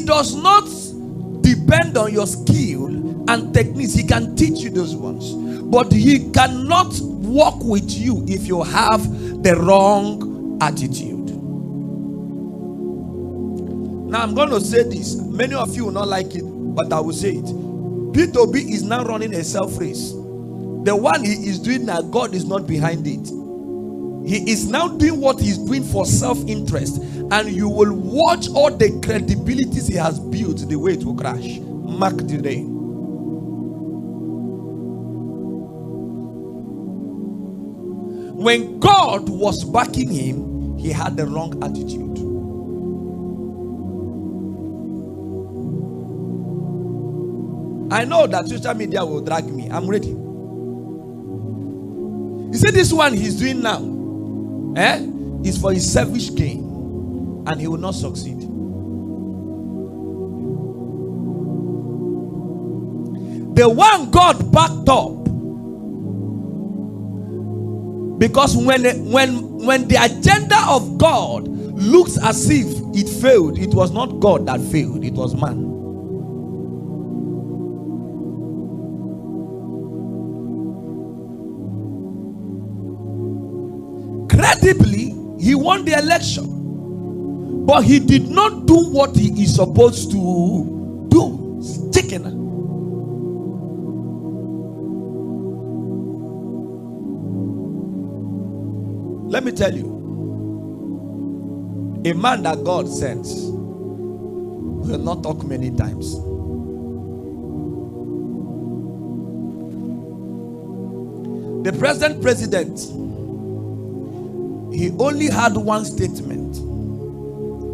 does not depend on your skill and techniques. He can teach you those ones, but he cannot work with you if you have the wrong attitude. Now I'm going to say this. Many of you will not like it, but I will say it. P2B is now running a self-race. The one he is doing now, God is not behind it. He is now doing what he's doing for self-interest, and you will watch all the credibilities he has built, the way it will crash. Mark the day. When God was backing him, he had the wrong attitude. I know that social media will drag me. I'm ready. You see, this one he's doing now, is for his selfish gain, and he will not succeed. The one God backed up, because when the agenda of God looks as if it failed, it was not God that failed, it was man. Credibly, he won the election, but he did not do what he is supposed to do. Chicken. Let me tell you, a man that God sends will not talk many times. The present president, he only had one statement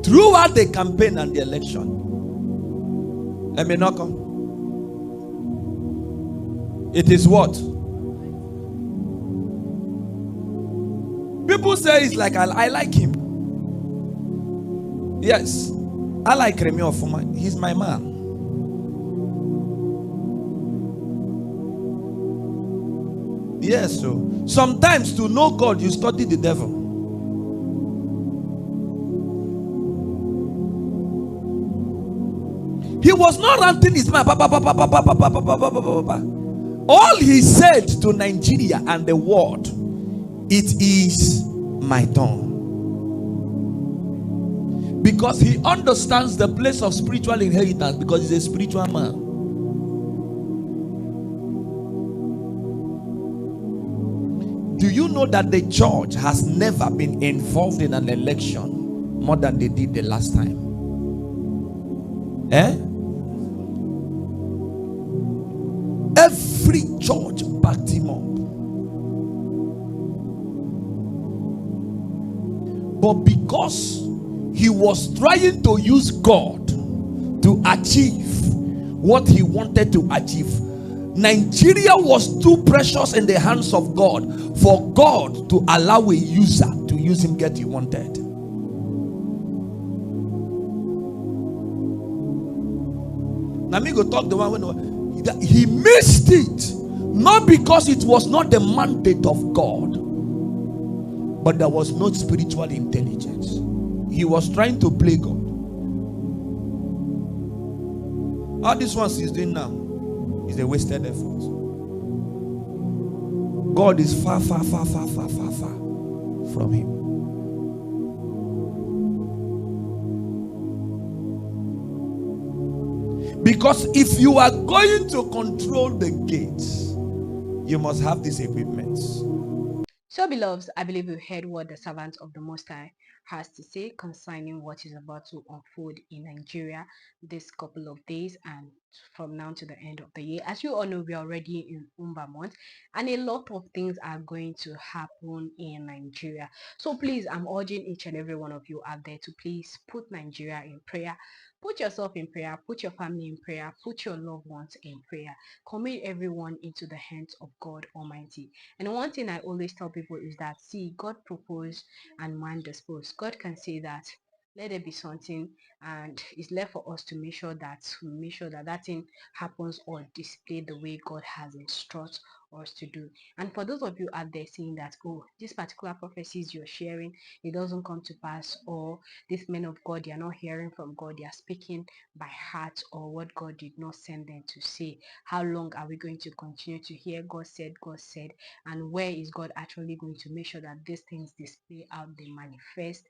throughout the campaign and the election. It is what? People say it's like I like him. Yes, I like Remi Ofuma. He's my man. Yes, so sometimes to know God, you study the devil. He was not ranting his mouth. All he said to Nigeria and the world, it is my turn. Because he understands the place of spiritual inheritance, because he's a spiritual man. Do you know that the church has never been involved in an election more than they did the last time? Every church backed him up. But because he was trying to use God to achieve what he wanted to achieve, Nigeria was too precious in the hands of God for God to allow a user to use him get he wanted. Now me go talk the one when he missed it, not because it was not the mandate of God, but there was no spiritual intelligence. He was trying to play God. All these ones he's doing now is a wasted effort. God is far, far, far, far, far, far, far from him. Because if you are going to control the gates, you must have these equipments. So, beloveds, I believe you heard what the servant of the Most High has to say concerning what is about to unfold in Nigeria this couple of days and from now to the end of the year. As you all know, we are already in Umba month, and a lot of things are going to happen in Nigeria. So please, I'm urging each and every one of you out there to please put Nigeria in prayer. Put yourself in prayer, put your family in prayer, put your loved ones in prayer. Commit everyone into the hands of God Almighty. And one thing I always tell people is that, see, God proposed and man disposed. God can say that let there be something, and it's left for us to make sure that that thing happens or display the way God has instructed us to do. And for those of you out there saying that, oh, this particular prophecies you're sharing, it doesn't come to pass, or these men of God, they are not hearing from God, they are speaking by heart or what God did not send them to say. How long are we going to continue to hear God said, and where is God actually going to make sure that these things display out, they manifest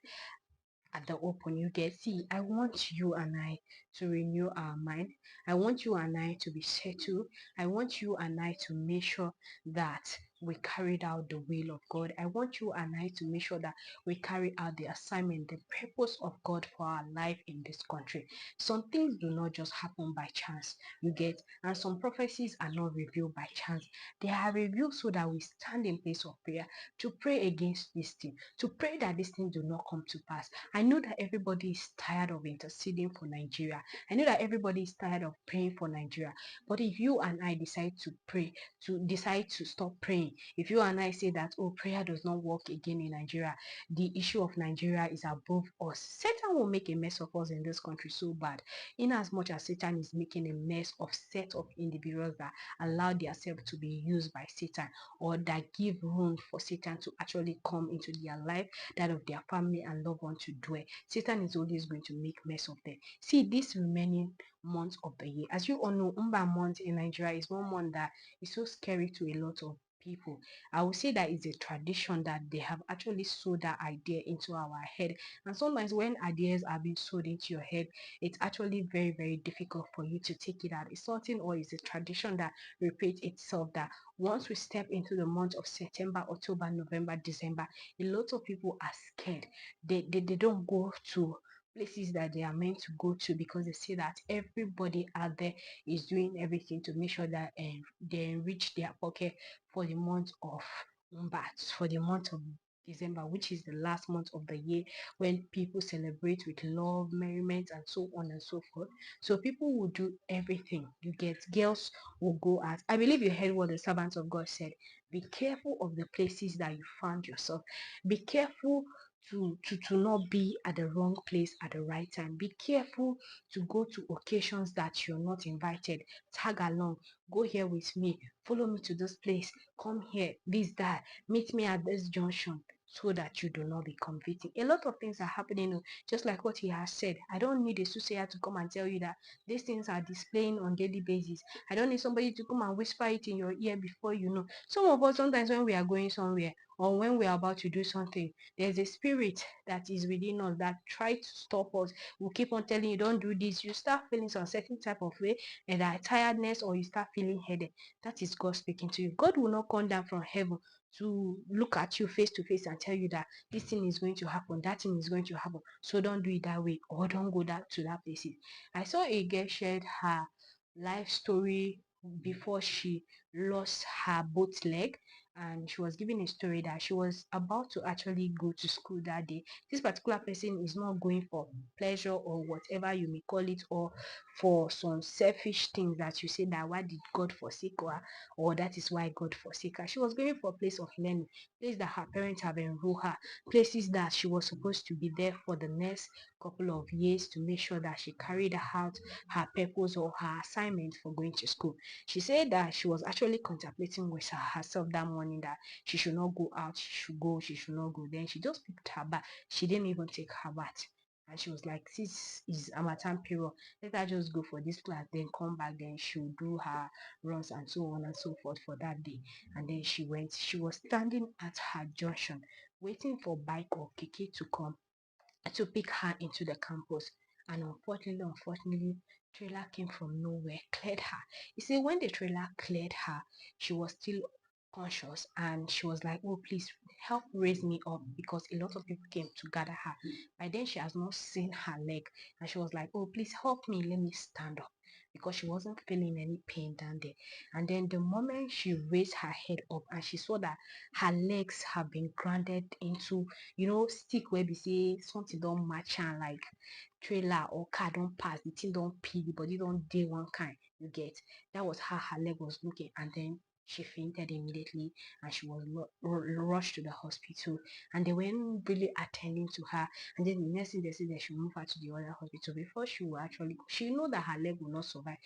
at the open? You get, see, I want you and I to renew our mind. I want you and I to be settled. I want you and I to make sure that we carried out the will of God. I want you and I to make sure that we carry out the assignment, the purpose of God for our life in this country. Some things do not just happen by chance, you get, and some prophecies are not revealed by chance. They are revealed so that we stand in place of prayer to pray against this thing, to pray that this thing do not come to pass. I know that everybody is tired of interceding for Nigeria. I know that everybody is tired of praying for Nigeria. But if you and I decide to pray, to decide to stop praying, if you and I say that, oh, prayer does not work again in Nigeria, the issue of Nigeria is above us, Satan will make a mess of us in this country so bad. In as much as Satan is making a mess of set of individuals that allow themselves to be used by Satan, or that give room for Satan to actually come into their life, that of their family and loved one to dwell, Satan is always going to make mess of them. See, this remaining months of the year, as you all know, Umba month in Nigeria is one month that is so scary to a lot of people. I would say that it's a tradition that they have actually sowed that idea into our head. And sometimes when ideas are being sowed into your head, it's actually very, very difficult for you to take it out. It's something, or it's a tradition that repeats itself, that once we step into the month of September, October, November, December, a lot of people are scared. They don't go to places that they are meant to go to, because they see that everybody out there is doing everything to make sure that they enrich their pocket for the month of Mbats, for the month of December, which is the last month of the year, when people celebrate with love, merriment, and so on and so forth. So people will do everything. You get, girls will go out. I believe you heard what the servants of God said. Be careful of the places that you found yourself. Be careful to not be at the wrong place at the right time. Be careful to go to occasions that you're not invited. Tag along, go here with me, follow me to this place, come here, this, that, meet me at this junction, so that you do not become victim. A lot of things are happening, just like what he has said. I don't need a soothsayer to come and tell you that these things are displaying on daily basis. I don't need somebody to come and whisper it in your ear before you know. Some of us, sometimes when we are going somewhere, or when we are about to do something, there's a spirit that is within us that try to stop us. We'll keep on telling you, don't do this. You start feeling some certain type of way, and that tiredness, or you start feeling headache. That is God speaking to you. God will not come down from heaven to look at you face to face and tell you that this thing is going to happen, that thing is going to happen. So don't do it that way, or don't go to that place. I saw a girl shared her life story before she lost her both leg, and she was giving a story that she was about to actually go to school that day. This particular person is not going for pleasure, or whatever you may call it, or for some selfish things that you say that why did God forsake her, or that is why God forsake her. She was going for a place of learning, place that her parents have enrolled her, places that she was supposed to be there for the next couple of years to make sure that she carried out her purpose or her assignment for going to school. She said that she was actually contemplating with herself that morning that she should not go out, she should go, she should not go. Then she just picked her bath. She didn't even take her bath. And she was like, this is Harmattan period. Let her just go for this class, then come back, then she'll do her runs and so on and so forth for that day. And then she went. She was standing at her junction, waiting for bike or keke to come to pick her into the campus. And unfortunately, trailer came from nowhere, cleared her. You see, when the trailer cleared her, she was still conscious, and she was like, oh, please help raise me up, because a lot of people came to gather her. By then, she has not seen her leg, and she was like, oh, please help me, let me stand up, because she wasn't feeling any pain down there. And then the moment she raised her head up and she saw that her legs have been grounded into, stick where we say something don't match and like trailer or car don't pass, the thing don't pee, the body don't day one kind, you get. That was how her leg was looking. And then she fainted immediately and she was rushed to the hospital, and they weren't really attending to her. And then the next thing they said, they should move her to the other hospital before she will actually, she know that her leg will not survive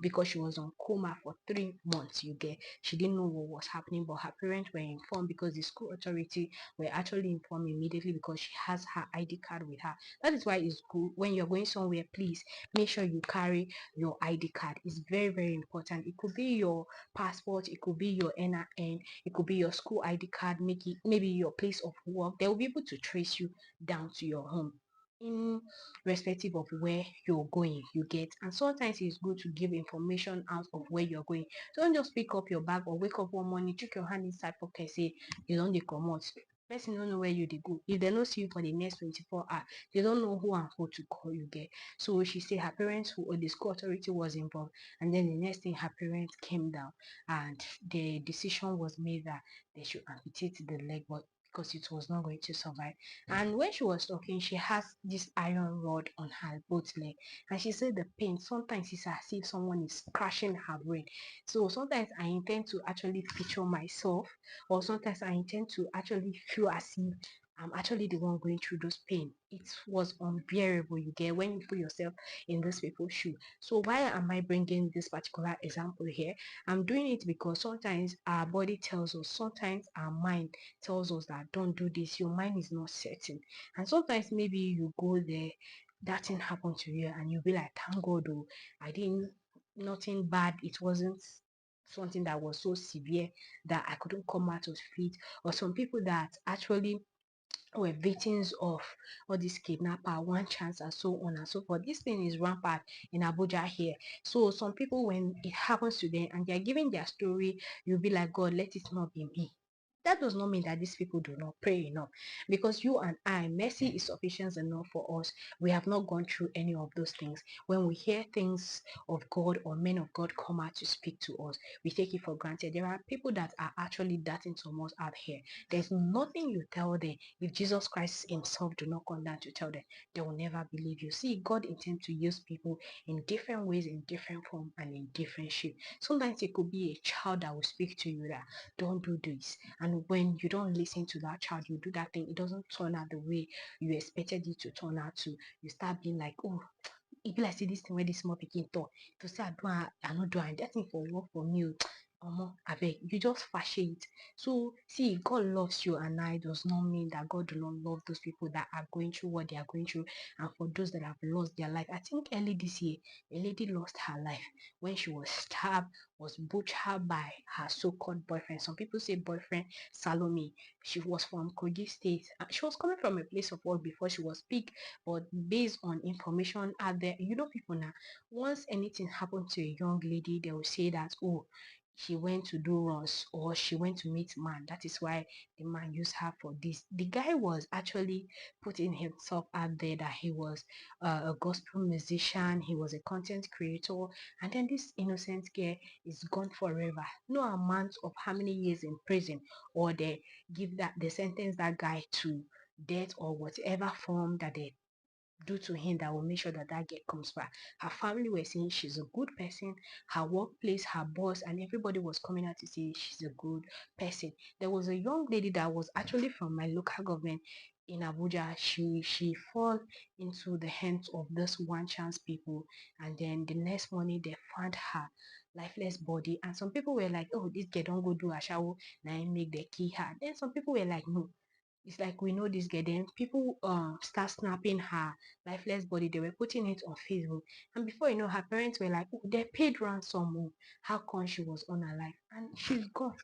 because she was on coma for 3 months. You get, she didn't know what was happening, but her parents were informed because the school authority were actually informed immediately because she has her ID card with her. That is why it's good when you're going somewhere, please make sure you carry your ID card. It's very, very important. It could be your passport, it could be your NIN, it could be your school ID card, make it maybe your place of work. They will be able to trace you down to your home in respective of where you're going, you get. And sometimes it's good to give information out of where you're going. So don't just pick up your bag or wake up one morning, check your hand inside pocket, say you don't dey comot. Person don't know where you dey go. If they don't see you for the next 24 hours, they don't know who and who to call, you get. So she said her parents who, or the school authority was involved, and then the next thing her parents came down and the decision was made that they should amputate the leg, but because it was not going to survive. And when she was talking, she has this iron rod on her both leg, and she said the pain sometimes is as if someone is crashing her brain. So sometimes I intend to actually picture myself, or sometimes I intend to actually feel as if I'm actually the one going through those pain. It was unbearable, you get, when you put yourself in those people's shoe. So why am I bringing this particular example here? I'm doing it because sometimes our body tells us, sometimes our mind tells us that don't do this, your mind is not certain. And sometimes maybe you go there, that thing happened to you, and you'll be like, thank God, oh, I didn't, nothing bad, it wasn't something that was so severe that I couldn't come out of it. Or some people that actually were victims of all this kidnapper, one chance, and so on and so forth. This thing is rampant in Abuja here. So some people, when it happens to them and they're giving their story, you'll be like, God, let it not be me. That does not mean that these people do not pray enough, because you and I, mercy is sufficient enough for us. We have not gone through any of those things. When we hear things of God or men of God come out to speak to us, we take it for granted. There are people that are actually dating some us out here. There's nothing you tell them. If Jesus Christ himself do not come down to tell them, they will never believe you. See, God intends to use people in different ways, in different form, and in different shape. Sometimes it could be a child that will speak to you that don't do this, and when you don't listen to that child, you do that thing, it doesn't turn out the way you expected it to turn out to. You start being like, oh, e be like say this thing wey dis small pikin talk, to say I do am, I no do am, that thing for work for me o. Omo, abeg, you just fashey it. So see, God loves you and I does not mean that God do not love those people that are going through what they are going through. And for those that have lost their life, I think early this year, a lady lost her life when she was stabbed, was butchered by her so-called boyfriend. Some people say boyfriend Salome. She was from Kogi State. She was coming from a place of work before she was picked, but based on information out there, you know, people now, once anything happened to a young lady, they will say that, oh, she went to do runs or she went to meet man. That is why the man used her for this. The guy was actually putting himself out there that he was a gospel musician, he was a content creator, and then this innocent girl is gone forever. No amount of how many years in prison, or they give that, they sentence that guy to death or whatever form that they do to him, that will make sure that that girl comes back. Her family were saying she's a good person, her workplace, her boss, and everybody was coming out to say she's a good person. There was a young lady that was actually from my local government in Abuja. She fell into the hands of this one chance people, and then the next morning they found her lifeless body. And some people were like, oh, this girl don't go do a shower, now make the key her. Then some people were like, no, it's like we know this girl. Then people start snapping her lifeless body. They were putting it on Facebook. And before you know, her parents were like, oh, they paid ransom. Oh, how come she was unalive? And she's gone.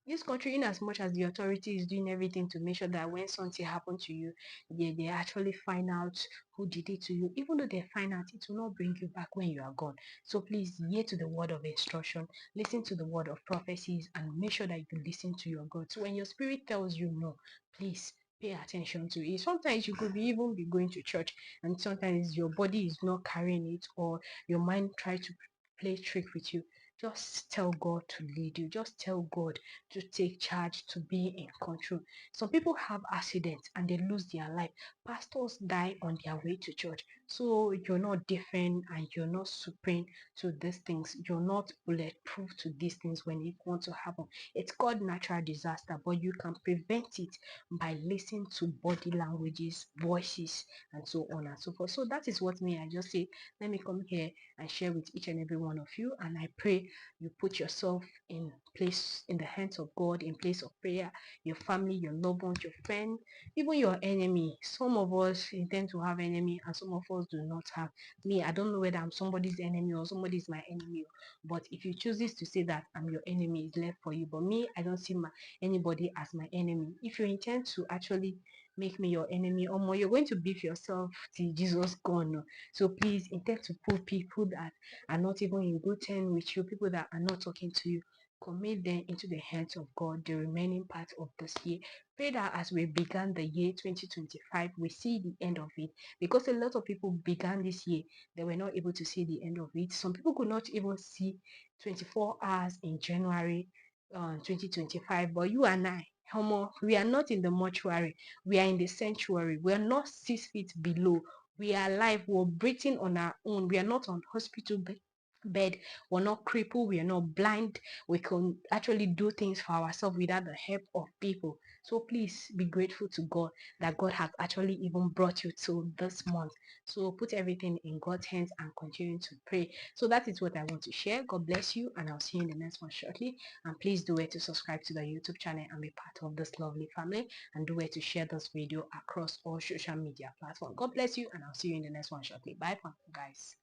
This country, in as much as the authority is doing everything to make sure that when something happened to you, they actually find out who did it to you. Even though they find out, it will not bring you back when you are gone. So please, hear to the word of instruction, listen to the word of prophecies, and make sure that you listen to your God. So when your spirit tells you no, please pay attention to it. Sometimes you could be even be going to church, and sometimes your body is not carrying it, or your mind try to play trick with you. Just tell God to lead you. Just tell God to take charge, to be in control. Some people have accidents and they lose their life pastors die on their way to church. So you're not different and you're not supreme to these things. You're not bulletproof to these things when it wants to happen. It's called natural disaster, but you can prevent it by listening to body languages, voices, and so on and so forth. So that is what me I just say. Let me come here and share with each and every one of you. And I pray you put yourself in place in the hands of God, in place of prayer, your family, your loved ones, your friend, even your enemy. Some of us intend to have enemy and some of us do not have. Me, I don't know whether I'm somebody's enemy or somebody is my enemy, but if you chooses to say that I'm your enemy, it's left for you. But me, I don't see anybody as my enemy. If you intend to actually make me your enemy, or more, you're going to beef yourself till Jesus gone. No. So please intend to put people that are not even in good terms with you, people that are not talking to you, commit them into the hands of God the remaining part of this year. Pray that as we began the year 2025, we see the end of it, because a lot of people began this year, they were not able to see the end of it. Some people could not even see 24 hours in January 2025, but you and I, Homo, we are not in the mortuary, we are in the sanctuary, we are not 6 feet below, we are alive, we're breathing on our own, we are not on hospital bed, we're not crippled, we are not blind, we can actually do things for ourselves without the help of people. So please be grateful to God that God has actually even brought you to this month. So put everything in God's hands and continue to pray. So that is what I want to share. God bless you, and I'll see you in the next one shortly. And please do it to subscribe to the YouTube channel and be part of this lovely family, and do it to share this video across all social media platforms. God bless you, and I'll see you in the next one shortly. Bye for now, guys.